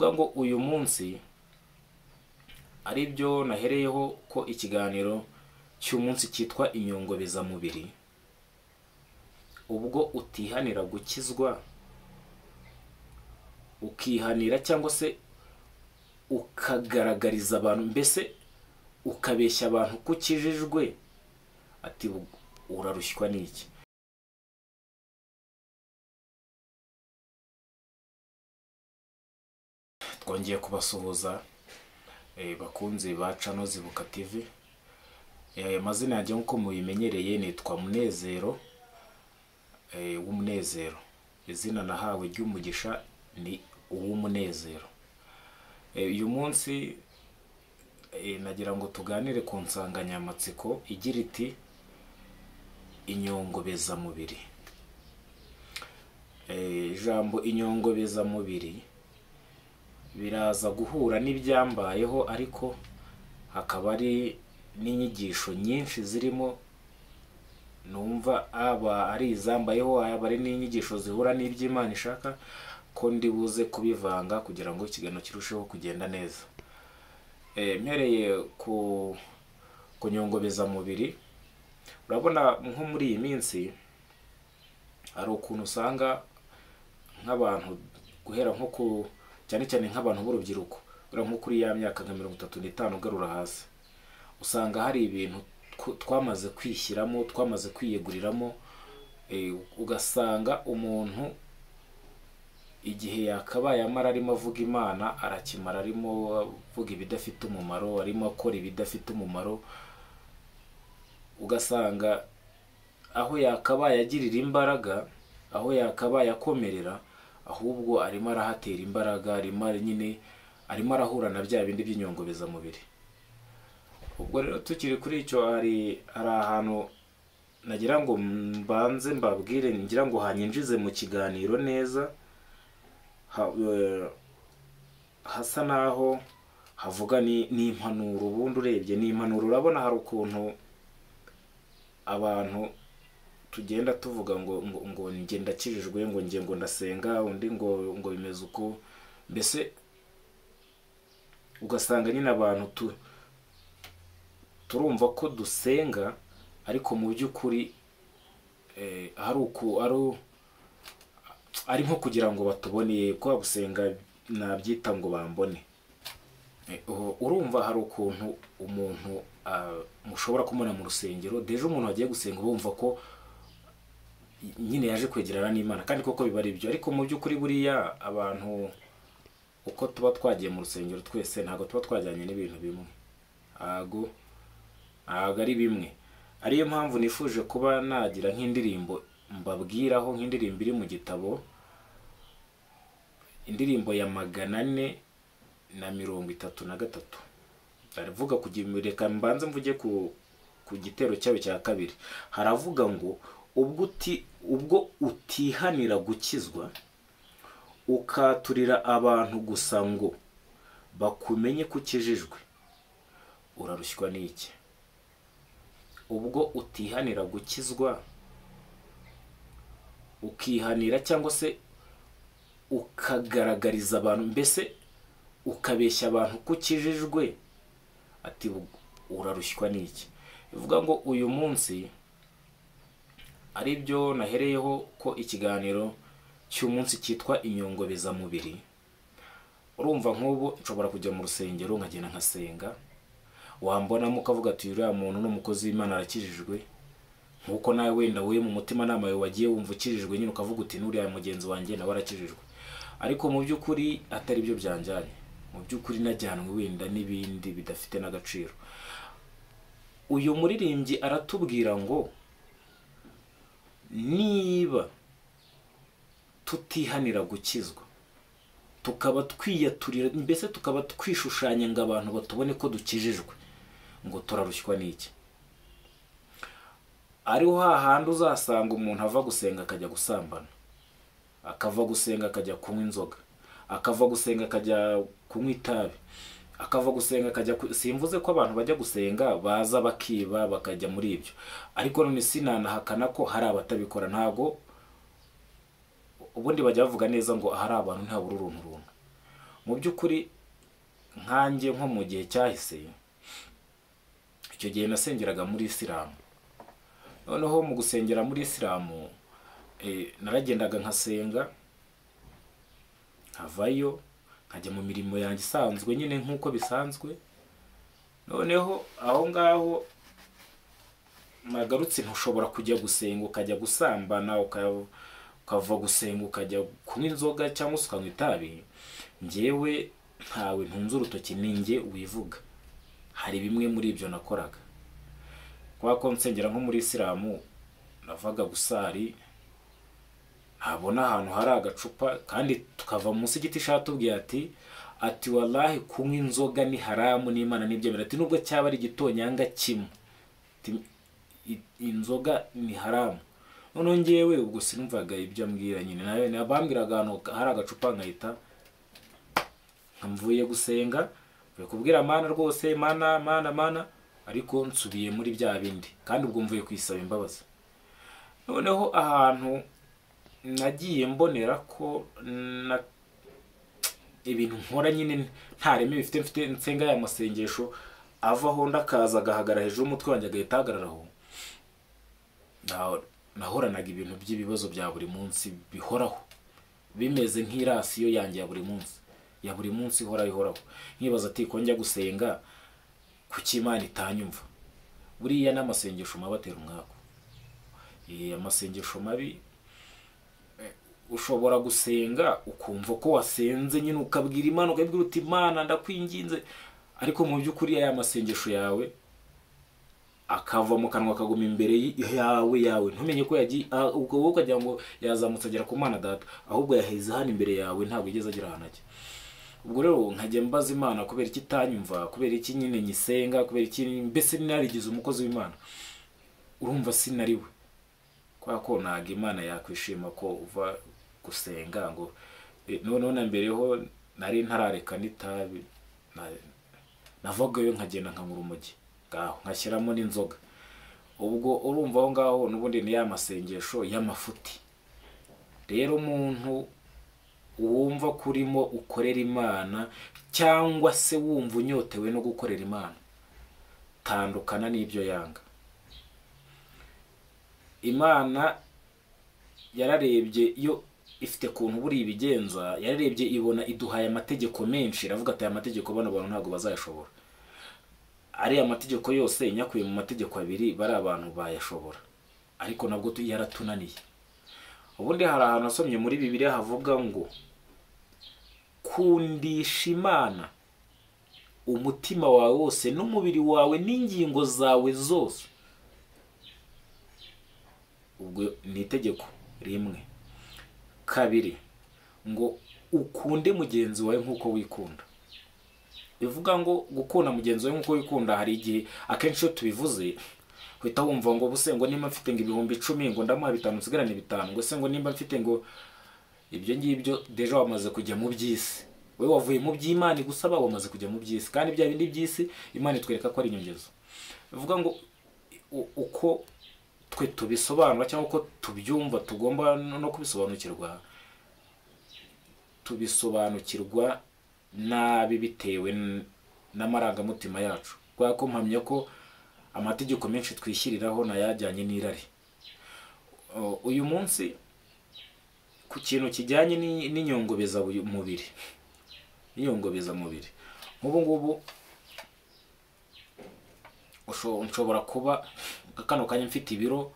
bivuga ngo uyu munsi ari byo nahereyeho ko ikiganiro cy'umunsi cyitwa Inyongobeza Mubiri. Ubwo utihanira gukizwa, ukihanira cyangwa se ukagaragariza abantu, mbese ukabeshya abantu ko ukijijwe, ati urarushywa n'iki? Twongeye kubasuhuza bakunzi ba channel ZIBUKA TV. Amazina yanjye nkuko mubimenyereye nitwa Munezero, w'Umunezero. Izina nahawe ry'umugisha ni uw'Umunezero. Uyu munsi nagira ngo tuganire ku nsanganyamatsiko igira iti Inyongobeza Mubiri. Ijambo Inyongobeza Mubiri biraza guhura n'ibyambayeho, ariko hakaba ari n'inyigisho nyinshi zirimo numva aba ari izambayeho, aba ari n'inyigisho zihura n'iby'Imana ishaka ko ndi buze kubivanga kugira ngo ikiganiro kirusheho kugenda neza. Mpereye ku Nyongobeza Mubiri, urabona nko muri iyi minsi hari ukuntu usanga nk'abantu guhera nko ku cyane cyane nk'abantu b'urubyiruko, nko kuri ya myaka nka 35 ugarura hasi, usanga hari ibintu twamaze kwishyiramo, twamaze kwiyeguriramo. Ugasanga umuntu igihe yakabaye amara arimo avuga Imana arakimara arimo avuga ibidafite umumaro, arimo akora ibidafite umumaro. Ugasanga aho yakabaye agirira imbaraga, aho yakabaye akomerera, ahubwo arimo arahatera imbaraga, arimo arahura na bya bindi by'inyongobeza mubiri. Ubwo rero tukiri kuri icyo, hari ahantu nagira ngo mbanze mbabwire, ngira ngo hanyinjize mu kiganiro neza, hasa naho havuga n'impanuro. Ubundi urebye n'impanuro, urabona hari ukuntu abantu tugenda tuvuga ngo nge ndakijijwe, ngo nge ngo ndasenga, undi ngo bimeze uko, mbese ugasanga nyine abantu turumva ko dusenga, ariko mu by'ukuri ari nko kugira ngo batubone, ko gusenga nabyita ngo bambone. Urumva hari ukuntu umuntu mushobora kumubona mu rusengero, deje umuntu agiye gusenga bumva ko nyine yaje kwegerana n'Imana, kandi koko biba ari byo. Ariko mu by'ukuri buriya abantu uko tuba twagiye mu rusengero twese ntago tuba twajyanye n'ibintu bimwe, ntago ari bimwe. Ariyo mpamvu nifuje kuba nagira nk'indirimbo mbabwiraho, nk'indirimbo iri mu gitabo, indirimbo ya 433. Aravuga reka mbanze mvuge ku gitero cyawe cya kabiri. Haravuga ngo ubwo utihanira gukizwa, ukaturira abantu gusa ngo bakumenye ko ukijijwe, urarushywa n'iki? Ubwo utihanira gukizwa, ukihanira cyangwa se ukagaragariza abantu, mbese ukabeshya abantu ko ukijijwe, ati urarushywa n'iki? Bivuga ngo uyu munsi ari byo nahereyeho ko ikiganiro cy'umunsi cyitwa Inyongobeza Mubiri. Urumva nk'ubu nshobora kujya mu rusengero nkagenda nkasenga, wambonamo ukavuga ati uriya muntu n'umukozi w'Imana arakijijwe, nkuko nawe wenda we mu mutima nama yawe wagiye wumva ukijijwe, nyine ukavuga uti n'uriya mugenzi wanjye nawe arakijijwe. Ariko mu by'ukuri atari byo byanjyanye, mu by'ukuri najyanwe wenda n'ibindi bidafite n'agaciro. Uyu muririmbyi aratubwira ngo niba tutihanira gukizwa, tukaba twiyaturira, mbese tukaba twishushanya ngo abantu batubone ko dukijijwe, ngo turarushywa n'iki? Ariho hahandi uzasanga umuntu ava gusenga akajya gusambana, akava gusenga akajya kunywa inzoga, akava gusenga akajya kunywa itabi, akava gusenga akajya, simvuze ko abantu bajya gusenga baza bakiba bakajya muri ibyo, ariko none sinanahakana ko hari abatabikora. Ntago ubundi bajya bavuga neza ngo hari abantu ntabura uruntu. mu by'ukuri nkanjye nko mu gihe cyahise, icyo gihe nasengeraga muri Isilamu. Noneho mu gusengera muri Isilamu naragendaga nkasenga, nkavayo nkajya mu mirimo yanjye isanzwe nyine nk'uko bisanzwe. Noneho aho ngaho nagarutse ntushobora kujya gusenga ukajya gusambana, ukava gusenga ukajya kunywa inzoga cyangwa se ukanywa itabi. Njyewe ntawe ntunze urutoki, ninjye wivuga. Hari bimwe muri ibyo nakoraga. Kwa ko nsengera nko muri Isilamu, navaga gusari, nabona ahantu hari agacupa, kandi tukava munsi y'igiti shatubwiye ati wallahi kunywa inzoga ni haramu n'Imana nibyemera. Ati nubwo cyaba ari igitonyanga kimwe, inzoga ni haramu. Noneho njyewe ubwo sinumvaga ibyo ambwira nyine, nayo nabambwiraga ahantu hari agacupa nkahita mvuye gusenga, mvuye kubwira Mana rwose, Mana, ariko nsubiye muri bya bindi, kandi ubwo mvuye kwisaba imbabazi. Noneho ahantu nagiye mbonera ko ibintu nkora nyine ntareme bifite nsenga ya masengesho, avaho ndakaza agahagara hejuru umutwe wanjye agahita ahagararaho. Nahoranaga ibintu by'ibibazo bya buri munsi bihoraho, bimeze nk'irasiyo yanjye ya buri munsi ihoraho. Nkibaza ati ko njya gusenga kuki Imana itanyumva? Buriya n'amasengesho mabi atera umwako. Amasengesho mabi, ushobora gusenga ukumva ko wasenze nyine, ukabwira Imana, ukabwira uti Imana ndakwinginze, ariko mu by'ukuri aya masengesho yawe akava mu kanwa akaguma imbere yawe, ntumenye ko yagiye ubwo wowe ukagira ngo yazamutse agera ku Mana Data, ahubwo yaheze hano imbere yawe, ntabwo igeze agira ahantu ajya. Ubwo rero nkajya mbaza Imana kubera iki itanyumva, kubera iki nyine nyisenga, kubera iki mbese narigize umukozi w'Imana. Urumva sinariwe, kwa ko ntago Imana yakwishima ko uva gusenga ngo noneho na mbereho nari ntarareka n'itabi, navagayo nkagenda nkanywa urumogi ngaho nkashyiramo n'inzoga. Ubwo urumva aho ngaho n'ubundi ni ya masengesho y'amafuti. Rero umuntu wumva kurimo ukorera Imana, cyangwa se wumva unyotewe no gukorera Imana, tandukana n'ibyo yanga. Imana yararebye, iyo ifite kuntu buri ibigenza, yararebye ibona iduhaye amategeko menshi, iravuga ati aya mategeko bano bantu ntabwo bazayashobora. Ari amategeko yose nyakuye mu mategeko abiri, bari abantu bayashobora, ariko nabwo yaratunaniye. Ubundi hari ahantu asomye muri Bibiliya havuga ngo kundisha Imana umutima wawe wose n'umubiri wawe n'ingingo zawe zose. Ubwo ni itegeko rimwe. Kabiri, ngo ukunde mugenzi wawe nk'uko wikunda. Bivuga ngo gukunda mugenzi wawe nk'uko wikunda, hari igihe akenshi iyo tubivuze uhita wumva ngo buse ngo nimba mfite ngo ibihumbi 10 ngo ndamuha 5 nsigarane 5, ngo se ngo nimba mfite ngo ibyo ngibyo deja wamaze kujya mu by'isi. Wewe wavuye mu by'Imana gusaba, wamaze kujya mu by'isi, kandi bya bindi by'isi Imana itwereka ko ari inyongezo. Bivuga ngo uko twe tubisobanura cyangwa uko tubyumva tugomba no tubisobanukirwa nabi bitewe n'amarangamutima yacu. Kwa ko mpamya ko amategeko menshi twishyiriraho nayajyanye n'irari. Uyu munsi ku kintu kijyanye n'inyongobeza mubiri, inyongobeza mubiri, nk'ubu ngubu nshobora kuba kano kanya mfite ibiro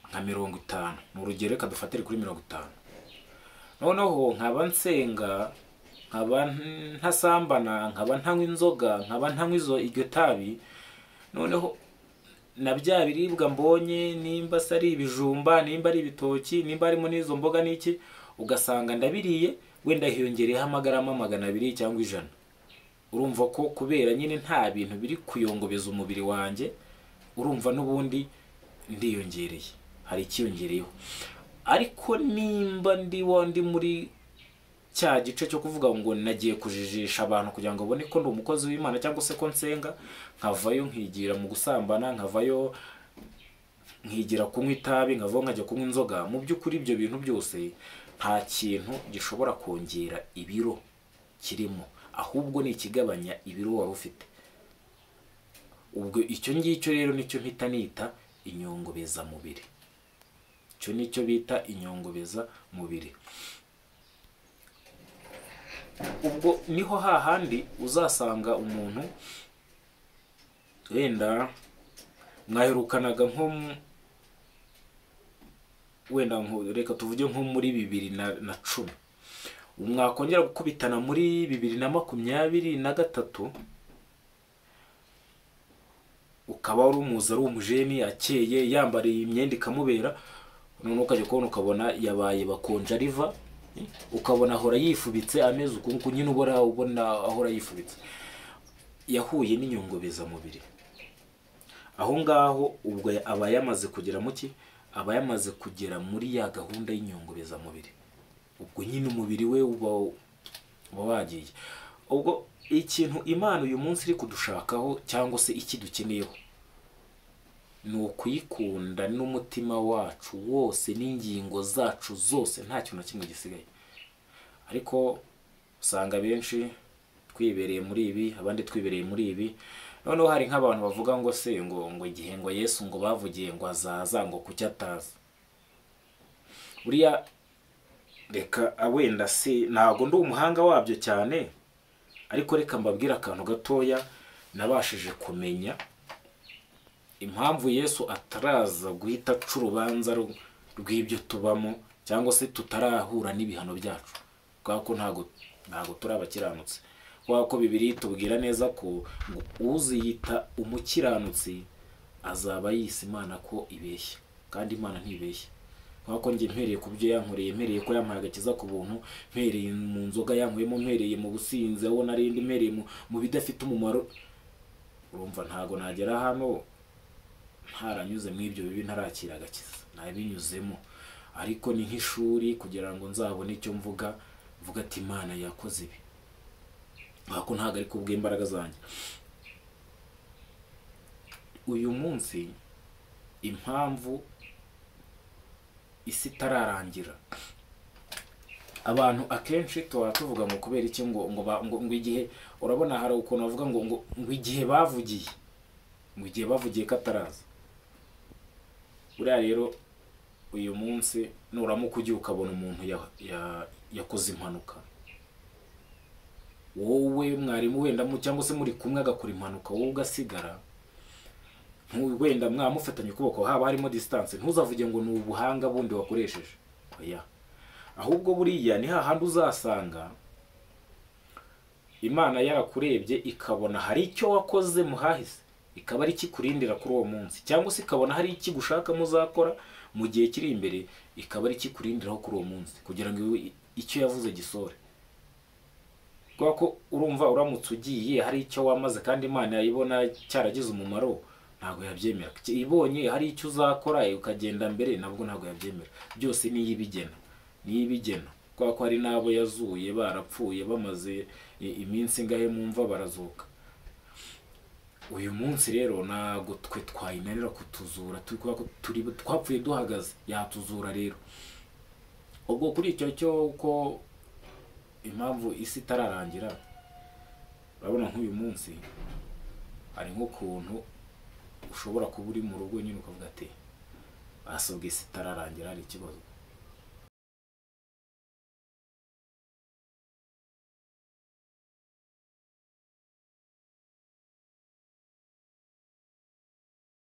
nka 50, mu rugero reka dufatire kuri 50. Noneho nkaba nsenga, nkaba ntasambana, nkaba ntanywa inzoga, nkaba ntanywa iryo tabi. Noneho na bya biribwa mbonye, nimba sari ibijumba, nimba ari ibitoki, nimba harimo n'izo mboga n'iki, ugasanga ndabiriye, wenda hiyongereyeho amagarama 200 cyangwa 100. Urumva ko kubera nyine nta bintu biri kuyongobeza umubiri wanjye, urumva n'ubundi ndiyongereye, hari ikiyongereyeho. Ariko nimba ndi muri cya gice cyo kuvuga ngo nagiye kujijisha abantu kugira ngo bone ko ndi umukozi w'Imana, cyangwa se ko nsenga, nkavayo nkigira mu gusambana, nkavayo nkigira kunywa itabi, nkavayo nkajya kunywa inzoga, mu by'ukuri ibyo bintu byose nta kintu gishobora kongera ibiro kirimo, ahubwo ni ikigabanya ibiro wari ufite. Ubwo icyo ngicyo rero nicyo mpita nita inyongobeza mubiri. Icyo nicyo bita inyongobeza mubiri. Ubwo niho hahandi uzasanga umuntu wenda mwaherukanaga reka tuvuge nko muri 2010, mwakongera gukubitana muri 2023, ukaba uri umuza, ari umujeni akeye yambariye imyenda ikamubera, none ukajya kubona ukabona yabaye bakonja riva, ukabona ahora yifubitse ameze ukuntu nyine ubona ahora yifubitse. Yahuye n'inyongobeza mubiri. Aho ngaho ubwo aba yamaze kugera muki, aba yamaze kugera muri ya gahunda y'inyongobeza mubiri. Ubwo nyine umubiri we uba wagiye. Ubwo ikintu Imana uyu munsi iri kudushakaho cyangwa se ikidukeneyeho ni ukuyikunda n'umutima wacu wose n'ingingo zacu zose, nta kintu na kimwe gisigaye. Ariko usanga benshi twibereye muri ibi, abandi twibereye muri ibi. Noneho hari nk'abantu bavuga ngo se ngo igihe ngo Yesu ngo bavugiye ngo azaza ngo kuki ataza. Buriya reka wenda se ntago ndi umuhanga wabyo cyane, ariko reka mbabwira akantu gatoya nabashije kumenya impamvu Yesu ataraza guhita aca urubanza rw'ibyo tubamo, cyangwa se tutarahura n'ibihano byacu, kuko ntago turi abakiranutsi. Kuko Bibiliya itubwira neza ko uziyita umukiranutsi azaba yise Imana ko ibeshya, kandi Imana ntibeshya. Kuko njye mpereye ku byo yankoreye, mpereye ko yampaye agakiza ku buntu, mpereye mu nzoga yankuyemo, mpereye mu businzi, aho narindi mpereye mu bidafite umumaro. Urumva ntago nagera hano ntaranyuze mu ibyo bibi, ntarakira agakiza, nabinyuzemo. Ariko ni nk'ishuri kugira ngo nzabone icyo mvuga ati Imana yakoze ibi. Kuko ntago ari kubwe imbaraga zanjye. Uyu munsi impamvu isi tararangira, abantu akenshi tuvuga ngo kubera iki ngo igihe, urabona hari ukuntu bavuga ngo igihe bavugiye kataraza. Buriya rero uyu munsi nuramuka ugiye ukabona umuntu yakoze impanuka, wowe mwarimu wenda cyangwa se muri kumwe agakora impanuka, wowe ugasigara, wenda mwamufatanye ukuboko, haba harimo distance, ntuzavuge ngo ni ubuhanga bundi wakoresheje. Oya, ahubwo buriya ni hahandi uzasanga Imana yarakurebye ikabona hari icyo wakoze muhahise, ikaba ari kikurindira kuri uwo munsi, cyangwa se ikabona hari iki gushaka muzakora mu gihe kiri imbere, ikaba ari kikurindiraho kuri uwo munsi kugira ngo icyo yavuze gisore. Kuko urumva uramutse ugiye hari icyo wamaze kandi Imana yayibona cyaragize umumaro, ntago yabyemera. Ibonye hari icyo uzakora ukagenda mbere, nabwo ntago yabyemera. Byose ni ibigena. Kuko hari nabo yazuye barapfuye bamaze iminsi ngahe mumva barazuka. Uyu munsi rero nago twe twayinanira kutuzura, twapfuye duhagaze, yatuzura rero. Ubwo kuri icyo cyo uko impamvu isi tararangira, urabona nk'uyu munsi hari nk'ukuntu ushobora kuba uri mu rugo nyine ukavuga ati basobwe isi tararangira, hari ikibazo.